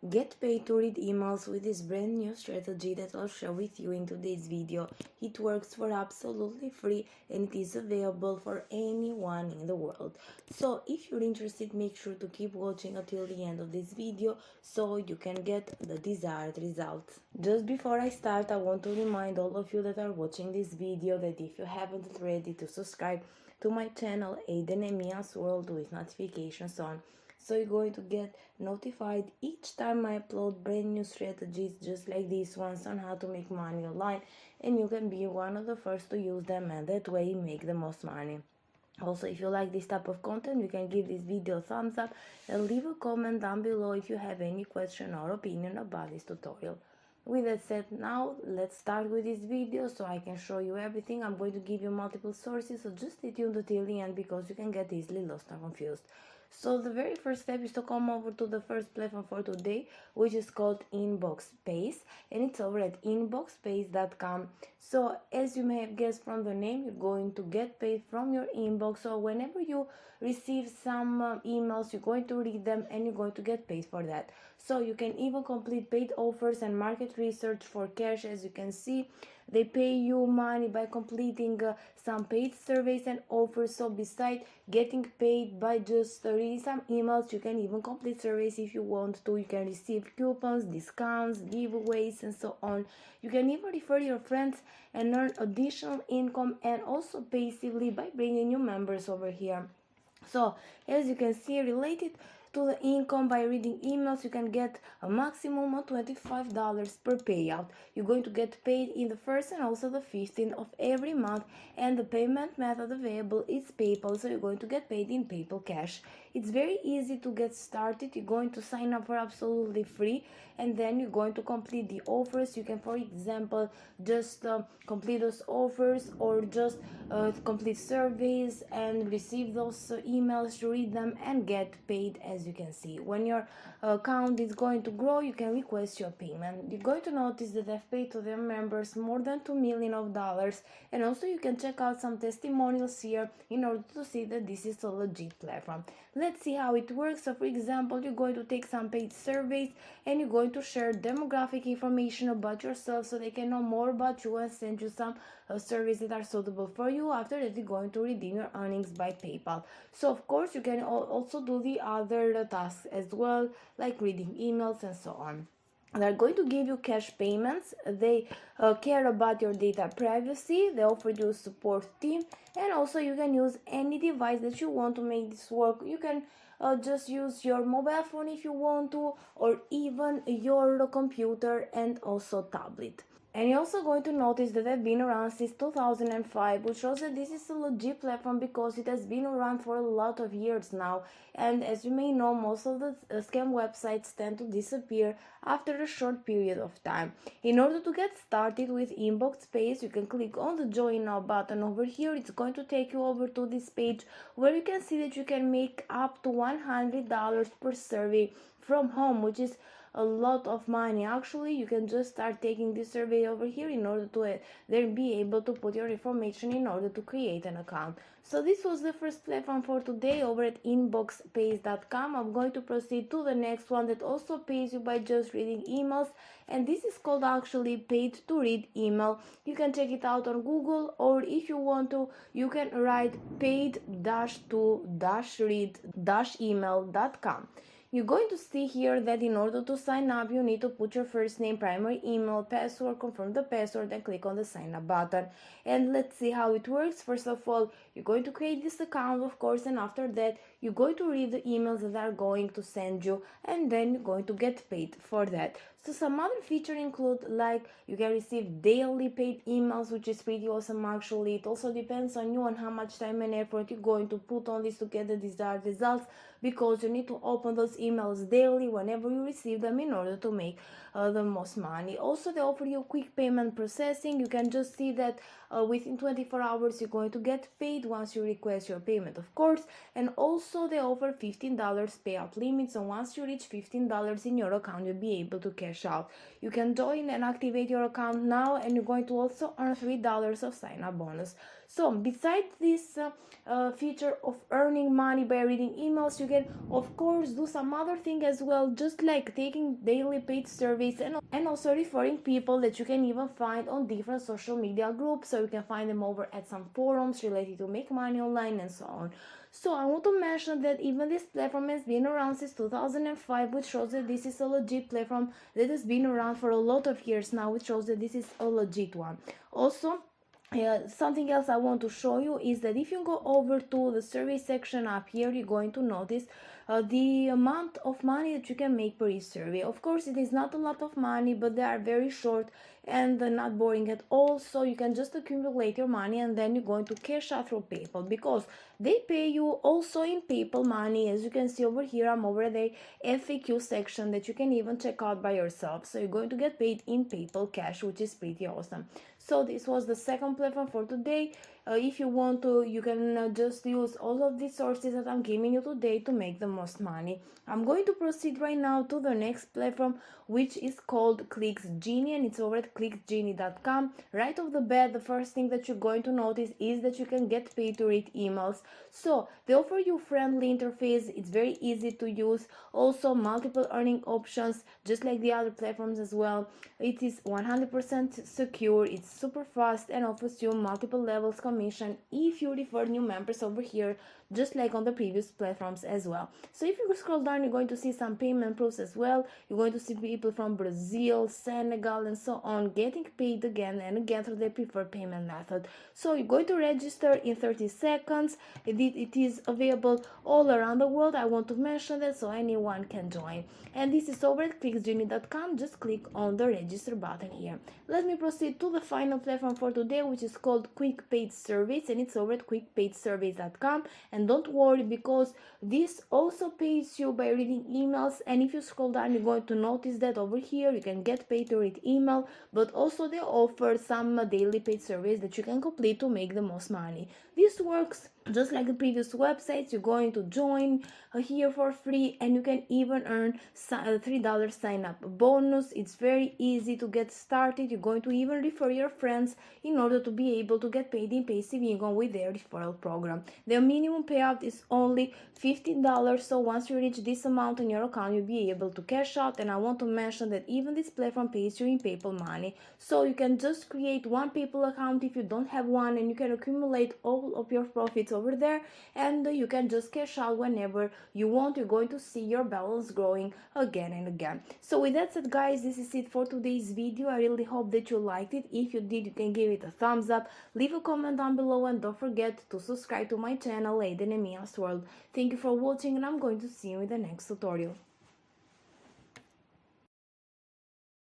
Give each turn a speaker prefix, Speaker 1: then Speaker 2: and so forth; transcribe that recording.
Speaker 1: Get paid to read emails with this brand new strategy that I'll share with you in today's video. It works for absolutely free and it is available for anyone in the world. So if you're interested, make sure to keep watching until the end of this video so you can get the desired results. Just before I start, I want to remind all of you that are watching this video that if you haven't already, to subscribe to my channel Aiden and Mia's World with notifications on, so you're going to get notified each time I upload brand new strategies just like these ones on how to make money online, and you can be one of the first to use them, and that way make the most money. Also, if you like this type of content, you can give this video a thumbs up and leave a comment down below if you have any question or opinion about this tutorial. With that said, now let's start with this video so I can show you everything. I'm going to give you multiple sources, so just stay tuned until the end because you can get easily lost or confused. So the very first step is to come over to the first platform for today, which is called Inboxspace, and it's over at inboxspace.com. So as you may have guessed from the name, you're going to get paid from your inbox. So whenever you receive some emails, you're going to read them and you're going to get paid for that. So you can even complete paid offers and market research for cash. As you can see, they pay you money by completing some paid surveys and offers. So besides getting paid by just reading some emails, you can even complete surveys if you want to. You can receive coupons, discounts, giveaways, and so on. You can even refer your friends and earn additional income, and also passively by bringing new members over here. So as you can see, related to the income by reading emails, you can get a maximum of $25 per payout. You're going to get paid in the 1st and also the 15th of every month, and the payment method available is PayPal, so you're going to get paid in PayPal cash. It's very easy to get started. You're going to sign up for absolutely free, and then you're going to complete the offers. You can, for example, just complete those offers, or just complete surveys and receive those emails to read them and get paid. As you can see, when your account is going to grow, you can request your payment. You're going to notice that they've paid to their members more than $2 million, and also you can check out some testimonials here in order to see that this is a legit platform. Let's see how it works. So for example, you're going to take some paid surveys and you're going to share demographic information about yourself so they can know more about you and send you some surveys that are suitable for you. After that, you're going to redeem your earnings by PayPal. So of course you can also do the other tasks as well, like reading emails and so on. They're going to give you cash payments. They care about your data privacy. They offer you a support team, and also you can use any device that you want to make this work. You can just use your mobile phone if you want to, or even your computer and also tablet. And you're also going to notice that they've been around since 2005, which shows that this is a legit platform because it has been around for a lot of years now. And as you may know, most of the scam websites tend to disappear after a short period of time. In order to get started with Inboxspace, you can click on the Join Now button over here. It's going to take you over to this page where you can see that you can make up to $100 per survey from home, which is a lot of money. Actually, you can just start taking this survey over here in order to then be able to put your information in order to create an account. So this was the first platform for today over at inboxspace.com. I'm going to proceed to the next one that also pays you by just reading emails, and this is called actually paid to read email. You can check it out on Google, or if you want to, you can write paid-to-read-email.com. You're going to see here that in order to sign up, you need to put your first name, primary email, password, confirm the password, and click on the sign up button. And let's see how it works. First of all, you're going to create this account, of course, and after that, you're going to read the emails that are going to send you, and then you're going to get paid for that. So some other features include, like, you can receive daily paid emails, which is pretty awesome actually. It also depends on you and how much time and effort you're going to put on this to get the desired results, because you need to open those emails daily whenever you receive them in order to make the most money. Also, they offer you quick payment processing. You can just see that within 24 hours you're going to get paid once you request your payment, of course. And also Also, they offer $15 payout limit, so once you reach $15 in your account, you'll be able to cash out. You can join and activate your account now, and you're going to also earn $3 of sign-up bonus. So besides this feature of earning money by reading emails, you can of course do some other thing as well, just like taking daily paid surveys and also referring people that you can even find on different social media groups. So you can find them over at some forums related to make money online and so on. So I want to mention that even this platform has been around since 2005, which shows that this is a legit platform that has been around for a lot of years now, which shows that this is a legit one. Also, something else I want to show you is that if you go over to the survey section up here, you're going to notice the amount of money that you can make per each survey. Of course, it is not a lot of money, but they are very short and not boring at all. So you can just accumulate your money and then you're going to cash out through PayPal, because they pay you also in PayPal money. As you can see over here, I'm over the FAQ section that you can even check out by yourself. So you're going to get paid in PayPal cash, which is pretty awesome. So this was the second platform for today. If you want to, you can just use all of these sources that I'm giving you today to make the most money. I'm going to proceed right now to the next platform, which is called Genie, and it's over at clicksgenie.com. Right off the bat, the first thing that you're going to notice is that you can get paid to read emails. So they offer you friendly interface. It's very easy to use. Also multiple earning options, just like the other platforms as well. It is 100% secure. It's super fast and offers you multiple levels commission if you refer new members over here, just like on the previous platforms as well. So if you scroll down, you're going to see some payment proofs as well. You're going to see people from Brazil, Senegal, and so on getting paid again and again through their preferred payment method. So you're going to register in 30 seconds. It is available all around the world. I want to mention that so anyone can join. And this is over at clicksgenie.com. Just click on the register button here. Let me proceed to the final platform for today, which is called Quick Paid Surveys, and it's over at quickpaidsurveys.com. And don't worry, because this also pays you by reading emails. And if you scroll down, you're going to notice that over here you can get paid to read email, but also they offer some daily paid surveys that you can complete to make the most money. This works just like the previous websites. You're going to join here for free, and you can even earn $3 sign up bonus. It's very easy to get started. You're going to even refer your friends in order to be able to get paid in passive income with their referral program. The minimum payout is only $15, so once you reach this amount in your account, you'll be able to cash out. And I want to mention that even this platform pays you in PayPal money, so you can just create one PayPal account if you don't have one, and you can accumulate all of your profits over there, and you can just cash out whenever you want. You're going to see your balance growing again and again. So with that said, guys, this is it for today's video. I really hope that you liked it. If you did, you can give it a thumbs up, leave a comment down below, and don't forget to subscribe to my channel, Aiden and Mia's World. Thank you for watching, and I'm going to see you in the next tutorial.